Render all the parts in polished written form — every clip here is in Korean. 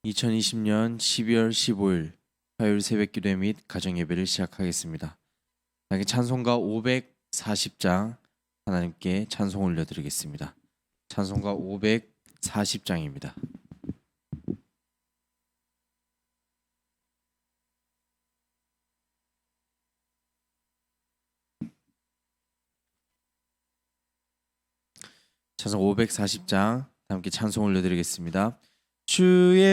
2020년 12월 15일 화요일 새벽기도 및 가정예배를 시작하겠습니다. 하나님께 찬송가 540장 하나님께 찬송 올려드리겠습니다. 찬송가 540장입니다. 찬송 540장 함께 찬송 올려드리겠습니다. 주의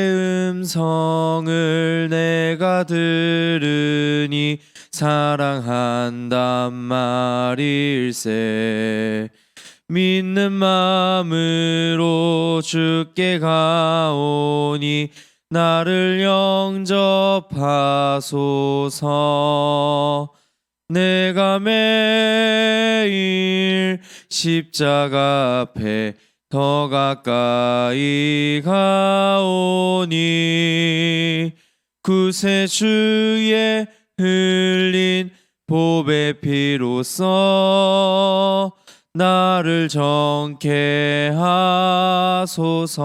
음성을 내가 들으니 사랑한단 말일세. 믿는 마음으로 주께 가오니 나를 영접하소서. 내가 매일 십자가 앞에 더 가까이 가오니 구세주의 흘린 보배 피로써 나를 정케 하소서.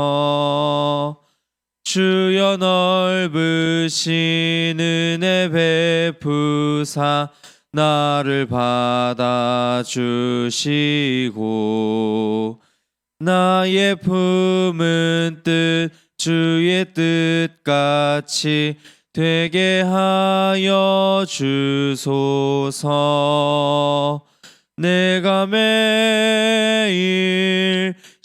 주여 넓으신 은혜 베푸사 나를 받아주시고 나의 품은 뜻 주의 뜻같이 되게 하여 주소서. 내가 매일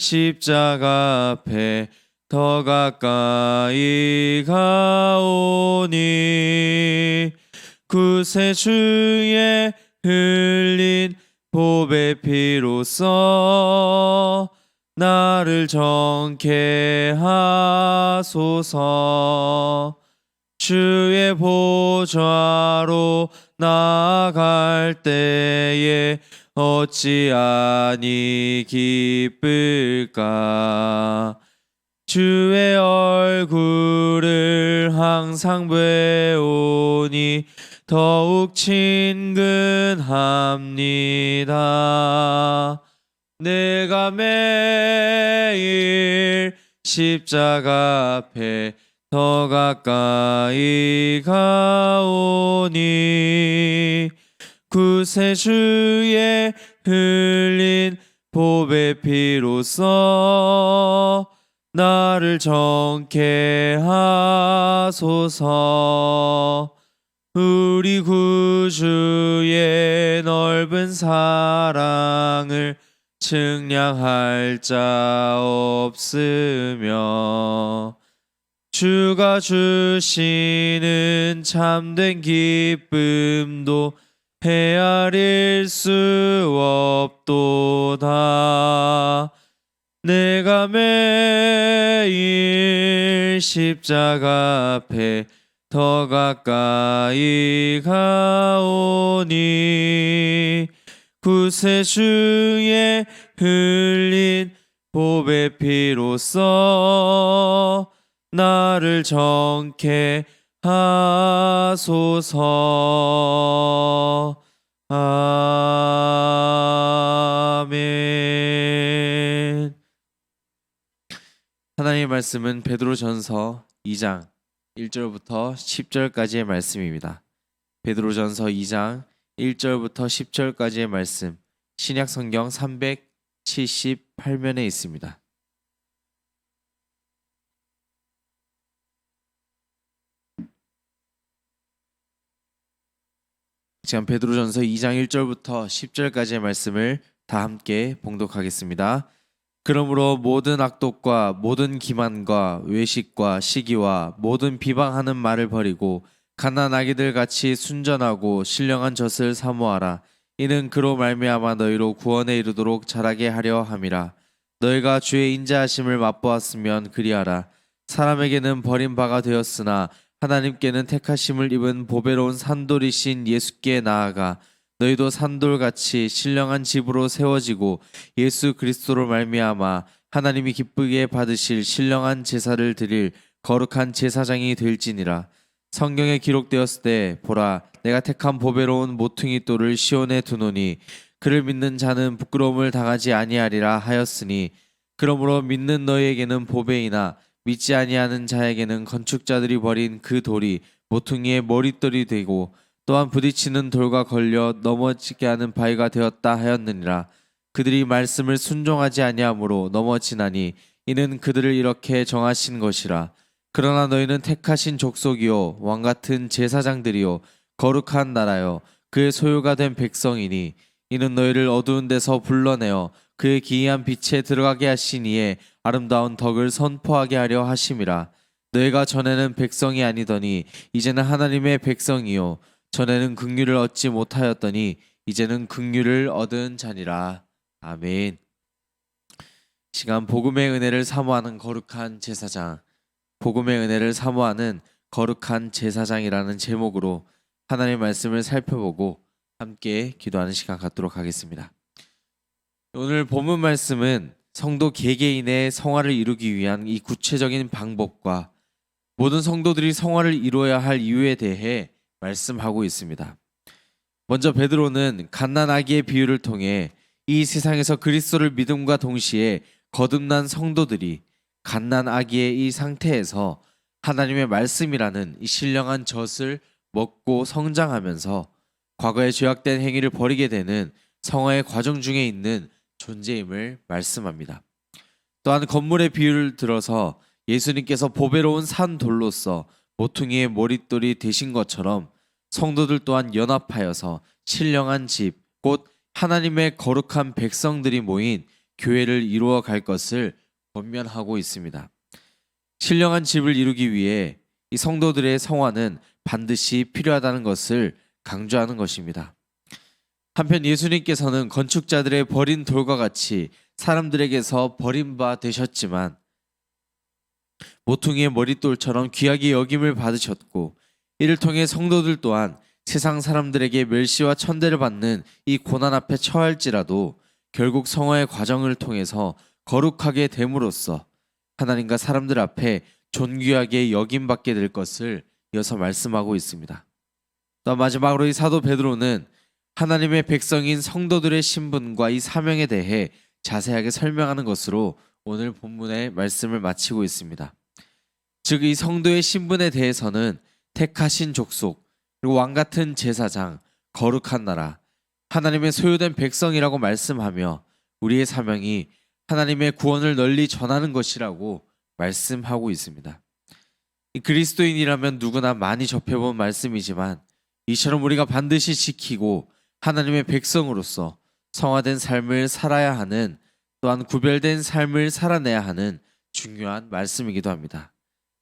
십자가 앞에 더 가까이 가오니 구세주의 흘린 보배 피로써 나를 정케 하소서. 주의 보좌로 나아갈 때에 어찌하니 기쁠까. 주의 얼굴을 항상 배우니 더욱 친근합니다. 내가 매일 십자가 앞에 더 가까이 가오니 구세주의 흘린 보배 피로써 나를 정케 하소서. 우리 구주의 넓은 사랑을 측량할 자 없으며 주가 주시는 참된 기쁨도 헤아릴 수 없도다. 내가 매일 십자가 앞에 더 가까이 가오니 구세주의 흘린 보배 피로써 나를 정케 하소서. 아멘. 하나님의 말씀은 베드로전서 2장 1절부터 10절까지의 말씀입니다. 베드로전서 2장 1절부터 10절까지의 말씀, 신약 성경 378면에 있습니다. 지금 베드로전서 2장 1절부터 10절까지의 말씀을 다 함께 봉독하겠습니다. 그러므로 모든 악독과 모든 기만과 외식과 시기와 모든 비방하는 말을 버리고 갓난 아기들 같이 순전하고 신령한 젖을 사모하라. 이는 그로 말미암아 너희로 구원에 이르도록 자라게 하려 함이라. 너희가 주의 인자하심을 맛보았으면 그리하라. 사람에게는 버림바가 되었으나 하나님께는 택하심을 입은 보배로운 산돌이신 예수께 나아가 너희도 산돌같이 신령한 집으로 세워지고 예수 그리스도로 말미암아 하나님이 기쁘게 받으실 신령한 제사를 드릴 거룩한 제사장이 될지니라. 성경에 기록되었을 때 보라 내가 택한 보배로운 모퉁이 돌을 시온에 두노니 그를 믿는 자는 부끄러움을 당하지 아니하리라 하였으니 그러므로 믿는 너희에게는 보배이나 믿지 아니하는 자에게는 건축자들이 버린 그 돌이 모퉁이의 머릿돌이 되고 또한 부딪히는 돌과 걸려 넘어지게 하는 바위가 되었다 하였느니라. 그들이 말씀을 순종하지 아니하므로 넘어지나니 이는 그들을 이렇게 정하신 것이라. 그러나 너희는 택하신 족속이요 왕 같은 제사장들이요 거룩한 나라요 그의 소유가 된 백성이니 이는 너희를 어두운 데서 불러내어 그의 기이한 빛에 들어가게 하신 이의 아름다운 덕을 선포하게 하려 하심이라. 너희가 전에는 백성이 아니더니 이제는 하나님의 백성이요 전에는 긍휼을 얻지 못하였더니 이제는 긍휼을 얻은 자니라. 아멘. 시간 복음의 은혜를 사모하는 거룩한 제사장, 복음의 은혜를 사모하는 거룩한 제사장이라는 제목으로 하나님의 말씀을 살펴보고 함께 기도하는 시간 갖도록 하겠습니다. 오늘 본문 말씀은 성도 개개인의 성화를 이루기 위한 이 구체적인 방법과 모든 성도들이 성화를 이루어야 할 이유에 대해 말씀하고 있습니다. 먼저 베드로는 갓난 아기의 비유를 통해 이 세상에서 그리스도를 믿음과 동시에 거듭난 성도들이 갓난 아기의 이 상태에서 하나님의 말씀이라는 이 신령한 젖을 먹고 성장하면서 과거의 죄악된 행위를 버리게 되는 성화의 과정 중에 있는 존재임을 말씀합니다. 또한 건물의 비유를 들어서 예수님께서 보배로운 산 돌로서 모퉁이의 머릿돌이 되신 것처럼 성도들 또한 연합하여서 신령한 집, 곧 하나님의 거룩한 백성들이 모인 교회를 이루어 갈 것을 권면하고 있습니다. 신령한 집을 이루기 위해 이 성도들의 성화는 반드시 필요하다는 것을 강조하는 것입니다. 한편 예수님께서는 건축자들의 버린 돌과 같이 사람들에게서 버림바 되셨지만 모퉁이의 머릿돌처럼 귀하게 여김을 받으셨고 이를 통해 성도들 또한 세상 사람들에게 멸시와 천대를 받는 이 고난 앞에 처할지라도 결국 성화의 과정을 통해서 거룩하게 됨으로써 하나님과 사람들 앞에 존귀하게 여김받게 될 것을 이어서 말씀하고 있습니다. 또 마지막으로 이 사도 베드로는 하나님의 백성인 성도들의 신분과 이 사명에 대해 자세하게 설명하는 것으로 오늘 본문의 말씀을 마치고 있습니다. 즉 이 성도의 신분에 대해서는 택하신 족속, 그리고 왕같은 제사장, 거룩한 나라, 하나님의 소유된 백성이라고 말씀하며 우리의 사명이 하나님의 구원을 널리 전하는 것이라고 말씀하고 있습니다. 이 그리스도인이라면 누구나 많이 접해본 말씀이지만 이처럼 우리가 반드시 지키고 하나님의 백성으로서 성화된 삶을 살아야 하는, 또한 구별된 삶을 살아내야 하는 중요한 말씀이기도 합니다.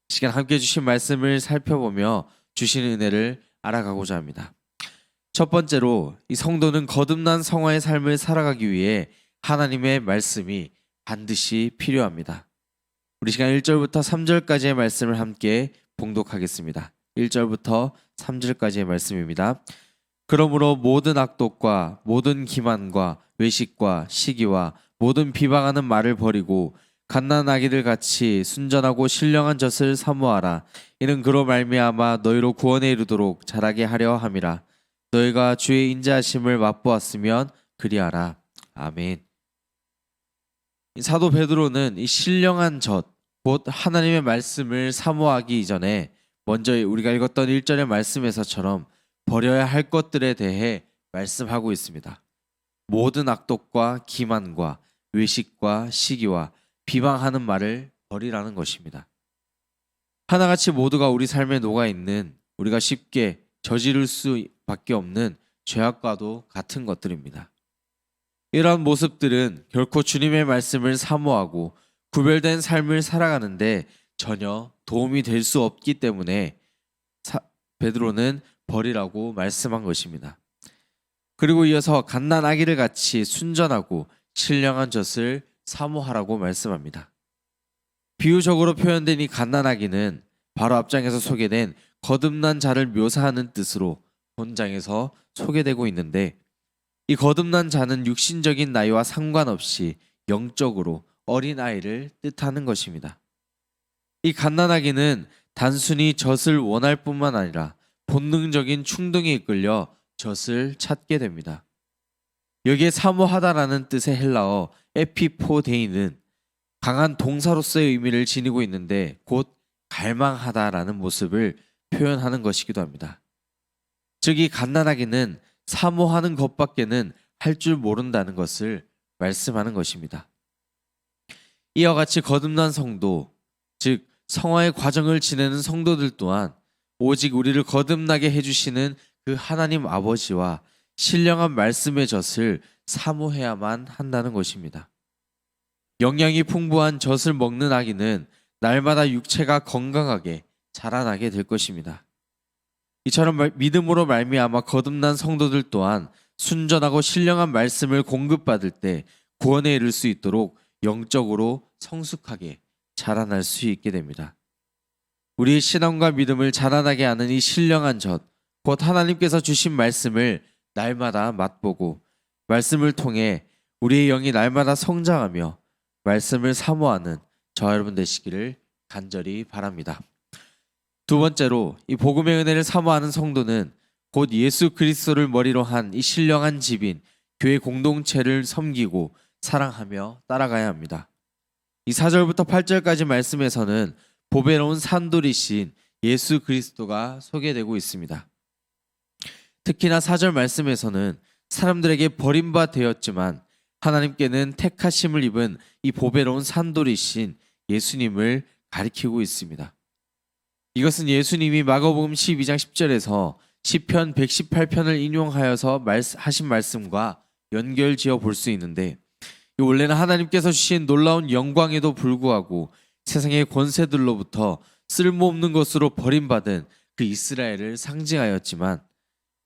이 시간 함께 주신 말씀을 살펴보며 주신 은혜를 알아가고자 합니다. 첫 번째로 이 성도는 거듭난 성화의 삶을 살아가기 위해 하나님의 말씀이 반드시 필요합니다. 우리 시간 1절부터 3절까지의 말씀을 함께 봉독하겠습니다. 1절부터 3절까지의 말씀입니다. 그러므로 모든 악독과 모든 기만과 외식과 시기와 모든 비방하는 말을 버리고 갓난아기들 같이 순전하고 신령한 젖을 사모하라. 이는 그로 말미암아 너희로 구원에 이르도록 자라게 하려 함이라. 너희가 주의 인자하심을 맛보았으면 그리하라. 아멘. 사도 베드로는 이 신령한 젖, 곧 하나님의 말씀을 사모하기 이전에 먼저 우리가 읽었던 1절의 말씀에서처럼 버려야 할 것들에 대해 말씀하고 있습니다. 모든 악독과 기만과 외식과 시기와 비방하는 말을 버리라는 것입니다. 하나같이 모두가 우리 삶에 녹아있는, 우리가 쉽게 저지를 수밖에 없는 죄악과도 같은 것들입니다. 이러한 모습들은 결코 주님의 말씀을 사모하고 구별된 삶을 살아가는데 전혀 도움이 될 수 없기 때문에 베드로는 버리라고 말씀한 것입니다. 그리고 이어서 갓난아기를 같이 순전하고 신령한 젖을 사모하라고 말씀합니다. 비유적으로 표현된 이 갓난아기는 바로 앞장에서 소개된 거듭난 자를 묘사하는 뜻으로 본장에서 소개되고 있는데, 이 거듭난 자는 육신적인 나이와 상관없이 영적으로 어린아이를 뜻하는 것입니다. 이 갓난아기는 단순히 젖을 원할 뿐만 아니라 본능적인 충동에 이끌려 젖을 찾게 됩니다. 여기에 사모하다라는 뜻의 헬라어 에피포데이는 강한 동사로서의 의미를 지니고 있는데 곧 갈망하다라는 모습을 표현하는 것이기도 합니다. 즉 이 갓난아기는 사모하는 것밖에는 할 줄 모른다는 것을 말씀하는 것입니다. 이와 같이 거듭난 성도, 즉 성화의 과정을 지내는 성도들 또한 오직 우리를 거듭나게 해주시는 그 하나님 아버지와 신령한 말씀의 젖을 사모해야만 한다는 것입니다. 영양이 풍부한 젖을 먹는 아기는 날마다 육체가 건강하게 자라나게 될 것입니다. 이처럼 믿음으로 말미암아 거듭난 성도들 또한 순전하고 신령한 말씀을 공급받을 때 구원에 이를 수 있도록 영적으로 성숙하게 자라날 수 있게 됩니다. 우리의 신앙과 믿음을 자라나게 하는 이 신령한 젖, 곧 하나님께서 주신 말씀을 날마다 맛보고 말씀을 통해 우리의 영이 날마다 성장하며 말씀을 사모하는 저와 여러분 되시기를 간절히 바랍니다. 두 번째로 이 복음의 은혜를 사모하는 성도는 곧 예수 그리스도를 머리로 한 이 신령한 집인 교회 공동체를 섬기고 사랑하며 따라가야 합니다. 이 4절부터 8절까지 말씀에서는 보배로운 산돌이신 예수 그리스도가 소개되고 있습니다. 특히나 4절 말씀에서는 사람들에게 버림바 되었지만 하나님께는 택하심을 입은 이 보배로운 산돌이신 예수님을 가리키고 있습니다. 이것은 예수님이 마가복음 12장 10절에서 시편 118편을 인용하여서 하신 말씀과 연결지어 볼 수 있는데, 원래는 하나님께서 주신 놀라운 영광에도 불구하고 세상의 권세들로부터 쓸모없는 것으로 버림받은 그 이스라엘을 상징하였지만,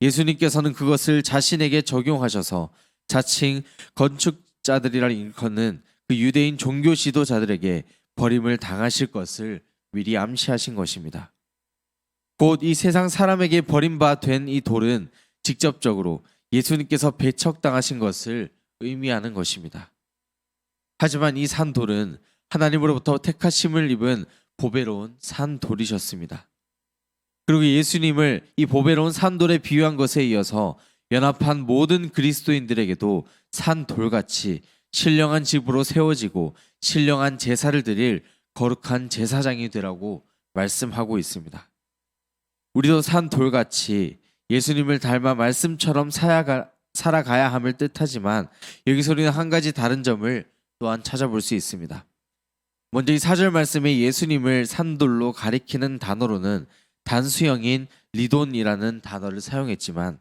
예수님께서는 그것을 자신에게 적용하셔서 자칭 건축자들이라 일컫는 그 유대인 종교 지도자들에게 버림을 당하실 것을 미리 암시하신 것입니다. 곧 이 세상 사람에게 버림바 된 이 돌은 직접적으로 예수님께서 배척당하신 것을 의미하는 것입니다. 하지만 이 산돌은 하나님으로부터 택하심을 입은 보배로운 산돌이셨습니다. 그리고 예수님을 이 보배로운 산돌에 비유한 것에 이어서 연합한 모든 그리스도인들에게도 산돌같이 신령한 집으로 세워지고 신령한 제사를 드릴 거룩한 제사장이 되라고 말씀하고 있습니다. 우리도 산돌같이 예수님을 닮아 말씀처럼 살아가야 함을 뜻하지만 여기서 우리는 한 가지 다른 점을 또한 찾아볼 수 있습니다. 먼저 이 4절 말씀에 예수님을 산돌로 가리키는 단어로는 단수형인 리돈이라는 단어를 사용했지만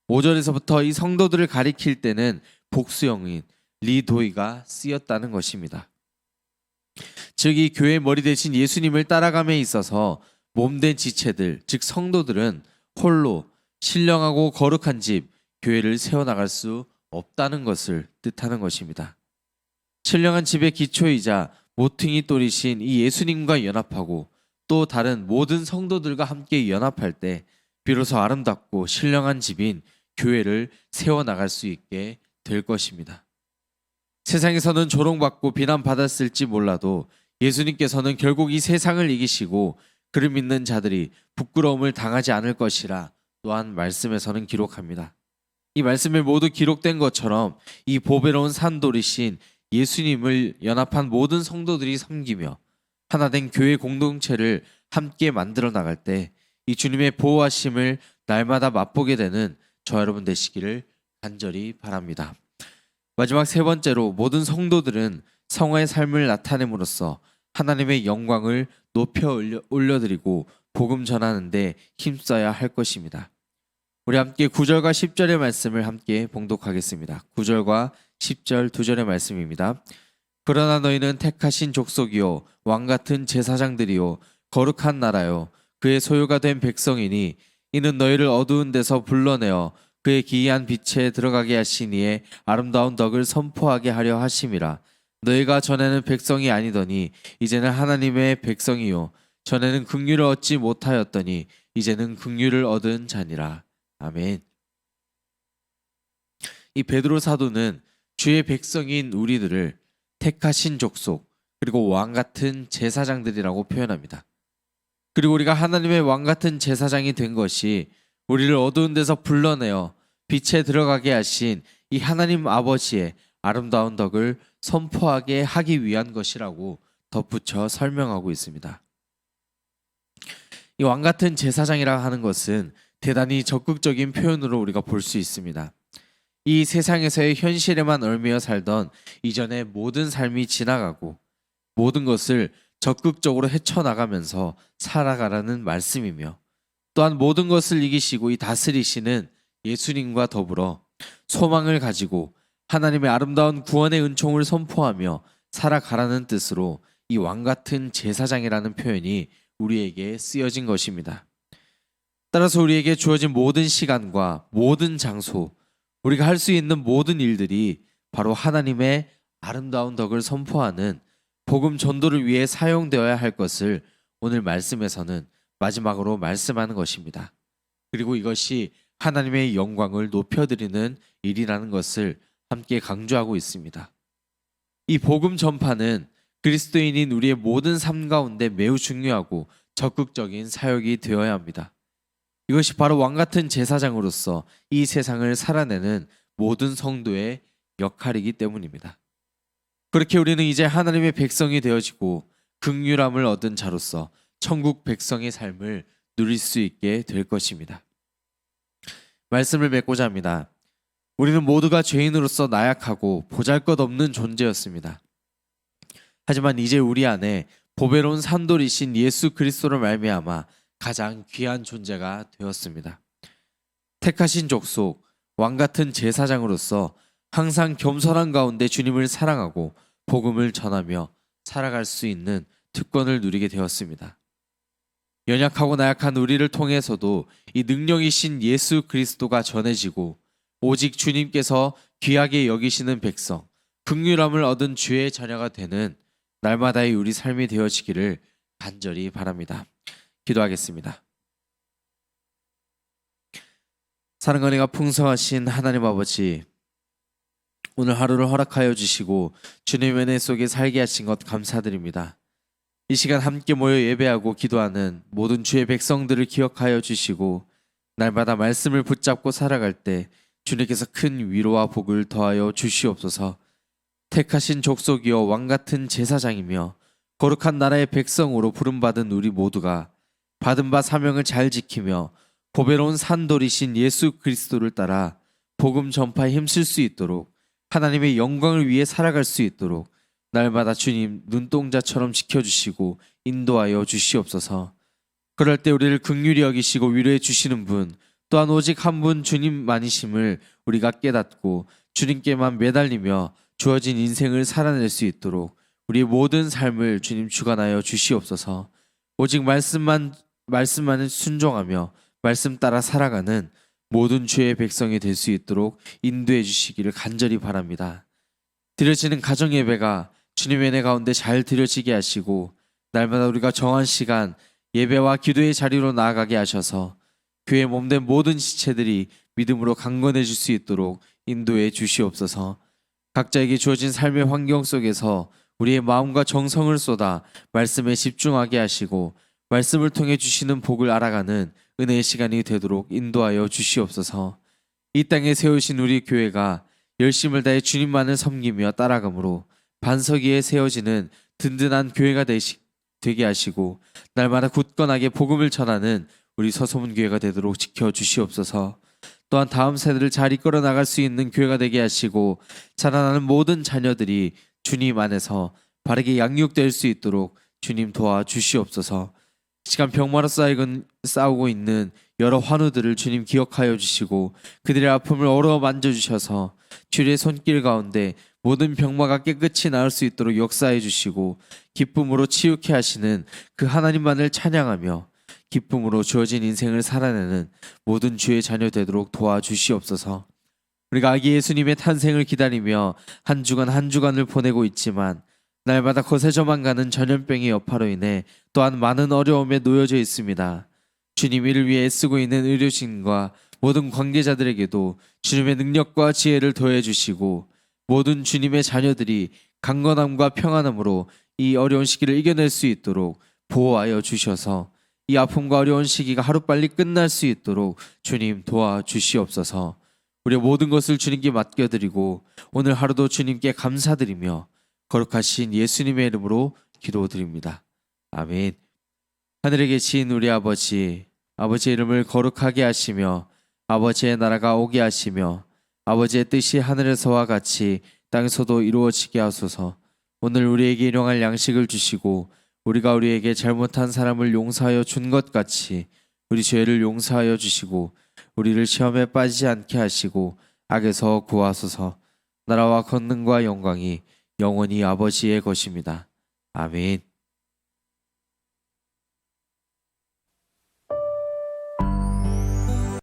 5절에서부터 이 성도들을 가리킬 때는 복수형인 리도이가 쓰였다는 것입니다. 즉 이 교회의 머리 대신 예수님을 따라감에 있어서 몸된 지체들, 즉 성도들은 홀로 신령하고 거룩한 집, 교회를 세워나갈 수 없다는 것을 뜻하는 것입니다. 신령한 집의 기초이자 모퉁이 돌이신 이 예수님과 연합하고 또 다른 모든 성도들과 함께 연합할 때 비로소 아름답고 신령한 집인 교회를 세워나갈 수 있게 될 것입니다. 세상에서는 조롱받고 비난받았을지 몰라도 예수님께서는 결국 이 세상을 이기시고 그를 믿는 자들이 부끄러움을 당하지 않을 것이라 또한 말씀에서는 기록합니다. 이 말씀에 모두 기록된 것처럼 이 보배로운 산돌이신 예수님을 연합한 모든 성도들이 섬기며 하나된 교회 공동체를 함께 만들어 나갈 때 이 주님의 보호하심을 날마다 맛보게 되는 저와 여러분 되시기를 간절히 바랍니다. 마지막 세 번째로 모든 성도들은 성화의 삶을 나타냄으로써 하나님의 영광을 높여 올려드리고 복음 전하는 데 힘써야 할 것입니다. 우리 함께 9절과 10절의 말씀을 함께 봉독하겠습니다. 9절과 10절 두 절의 말씀입니다. 그러나 너희는 택하신 족속이요 왕같은 제사장들이요 거룩한 나라요 그의 소유가 된 백성이니 이는 너희를 어두운 데서 불러내어 그의 기이한 빛에 들어가게 하시니에 아름다운 덕을 선포하게 하려 하심이라. 너희가 전에는 백성이 아니더니 이제는 하나님의 백성이요 전에는 긍휼을 얻지 못하였더니 이제는 긍휼을 얻은 자니라. 아멘. 이 베드로 사도는 주의 백성인 우리들을 택하신 족속 그리고 왕 같은 제사장들이라고 표현합니다. 그리고 우리가 하나님의 왕 같은 제사장이 된 것이 우리를 어두운 데서 불러내어 빛에 들어가게 하신 이 하나님 아버지의 아름다운 덕을 선포하게 하기 위한 것이라고 덧붙여 설명하고 있습니다. 이 왕 같은 제사장이라 하는 것은 대단히 적극적인 표현으로 우리가 볼 수 있습니다. 이 세상에서의 현실에만 얽매여 살던 이전의 모든 삶이 지나가고 모든 것을 적극적으로 헤쳐나가면서 살아가라는 말씀이며, 또한 모든 것을 이기시고 이 다스리시는 예수님과 더불어 소망을 가지고 하나님의 아름다운 구원의 은총을 선포하며 살아가라는 뜻으로 이 왕 같은 제사장이라는 표현이 우리에게 쓰여진 것입니다. 따라서 우리에게 주어진 모든 시간과 모든 장소, 우리가 할 수 있는 모든 일들이 바로 하나님의 아름다운 덕을 선포하는 복음 전도를 위해 사용되어야 할 것을 오늘 말씀에서는 마지막으로 말씀하는 것입니다. 그리고 이것이 하나님의 영광을 높여드리는 일이라는 것을 함께 강조하고 있습니다. 이 복음 전파는 그리스도인인 우리의 모든 삶 가운데 매우 중요하고 적극적인 사역이 되어야 합니다. 이것이 바로 왕 같은 제사장으로서 이 세상을 살아내는 모든 성도의 역할이기 때문입니다. 그렇게 우리는 이제 하나님의 백성이 되어지고 긍휼함을 얻은 자로서 천국 백성의 삶을 누릴 수 있게 될 것입니다. 말씀을 맺고자 합니다. 우리는 모두가 죄인으로서 나약하고 보잘것없는 존재였습니다. 하지만 이제 우리 안에 보배로운 산돌이신 예수 그리스도로 말미암아 가장 귀한 존재가 되었습니다. 택하신 족속, 왕 같은 제사장으로서 항상 겸손한 가운데 주님을 사랑하고 복음을 전하며 살아갈 수 있는 특권을 누리게 되었습니다. 연약하고 나약한 우리를 통해서도 이 능력이신 예수 그리스도가 전해지고 오직 주님께서 귀하게 여기시는 백성, 긍휼함을 얻은 주의 자녀가 되는 날마다의 우리 삶이 되어지기를 간절히 바랍니다. 기도하겠습니다. 사랑과 은혜가 풍성하신 하나님 아버지, 오늘 하루를 허락하여 주시고 주님의 은혜 속에 살게 하신 것 감사드립니다. 이 시간 함께 모여 예배하고 기도하는 모든 주의 백성들을 기억하여 주시고 날마다 말씀을 붙잡고 살아갈 때 주님께서 큰 위로와 복을 더하여 주시옵소서. 택하신 족속이여 왕 같은 제사장이며 거룩한 나라의 백성으로 부름받은 우리 모두가 받은 바 사명을 잘 지키며 보배로운 산돌이신 예수 그리스도를 따라 복음 전파에 힘쓸 수 있도록 하나님의 영광을 위해 살아갈 수 있도록 날마다 주님 눈동자처럼 지켜주시고 인도하여 주시옵소서. 그럴 때 우리를 긍휼히 여기시고 위로해 주시는 분, 또한 오직 한 분 주님만이심을 우리가 깨닫고 주님께만 매달리며 주어진 인생을 살아낼 수 있도록 우리의 모든 삶을 주님 주관하여 주시옵소서. 오직 말씀만을 순종하며 말씀 따라 살아가는 모든 주의 백성이 될 수 있도록 인도해 주시기를 간절히 바랍니다. 드려지는 가정 예배가 주님의 은혜 가운데 잘 드려지게 하시고 날마다 우리가 정한 시간 예배와 기도의 자리로 나아가게 하셔서 교회 몸된 모든 지체들이 믿음으로 강건해질 수 있도록 인도해 주시옵소서. 각자에게 주어진 삶의 환경 속에서 우리의 마음과 정성을 쏟아 말씀에 집중하게 하시고 말씀을 통해 주시는 복을 알아가는 은혜의 시간이 되도록 인도하여 주시옵소서. 이 땅에 세우신 우리 교회가 열심을 다해 주님만을 섬기며 따라감으로 반석 위에 세워지는 든든한 교회가 되게 하시고 날마다 굳건하게 복음을 전하는 우리 서소문교회가 되도록 지켜주시옵소서. 또한 다음 세대를 잘 이끌어 나갈 수 있는 교회가 되게 하시고 자라나는 모든 자녀들이 주님 안에서 바르게 양육될 수 있도록 주님 도와주시옵소서. 시간 병마로 싸우고 있는 여러 환우들을 주님 기억하여 주시고 그들의 아픔을 어루어 만져주셔서 주의 손길 가운데 모든 병마가 깨끗이 나을 수 있도록 역사해 주시고 기쁨으로 치유케 하시는 그 하나님만을 찬양하며 기쁨으로 주어진 인생을 살아내는 모든 주의 자녀 되도록 도와주시옵소서. 우리가 아기 예수님의 탄생을 기다리며 한 주간 한 주간을 보내고 있지만 날마다 거세져만 가는 전염병의 여파로 인해 또한 많은 어려움에 놓여져 있습니다. 주님 이를 위해 애쓰고 있는 의료진과 모든 관계자들에게도 주님의 능력과 지혜를 더해 주시고 모든 주님의 자녀들이 강건함과 평안함으로 이 어려운 시기를 이겨낼 수 있도록 보호하여 주셔서 이 아픔과 어려운 시기가 하루빨리 끝날 수 있도록 주님 도와주시옵소서. 우리의 모든 것을 주님께 맡겨드리고 오늘 하루도 주님께 감사드리며 거룩하신 예수님의 이름으로 기도드립니다. 아멘. 하늘에 계신 우리 아버지, 아버지의 이름을 거룩하게 하시며 아버지의 나라가 오게 하시며 아버지의 뜻이 하늘에서와 같이 땅에서도 이루어지게 하소서. 오늘 우리에게 일용할 양식을 주시고 우리가 우리에게 잘못한 사람을 용서하여 준 것 같이 우리 죄를 용서하여 주시고 우리를 시험에 빠지지 않게 하시고 악에서 구하소서. 나라와 권능과 영광이 영원히 아버지의 것입니다. 아멘.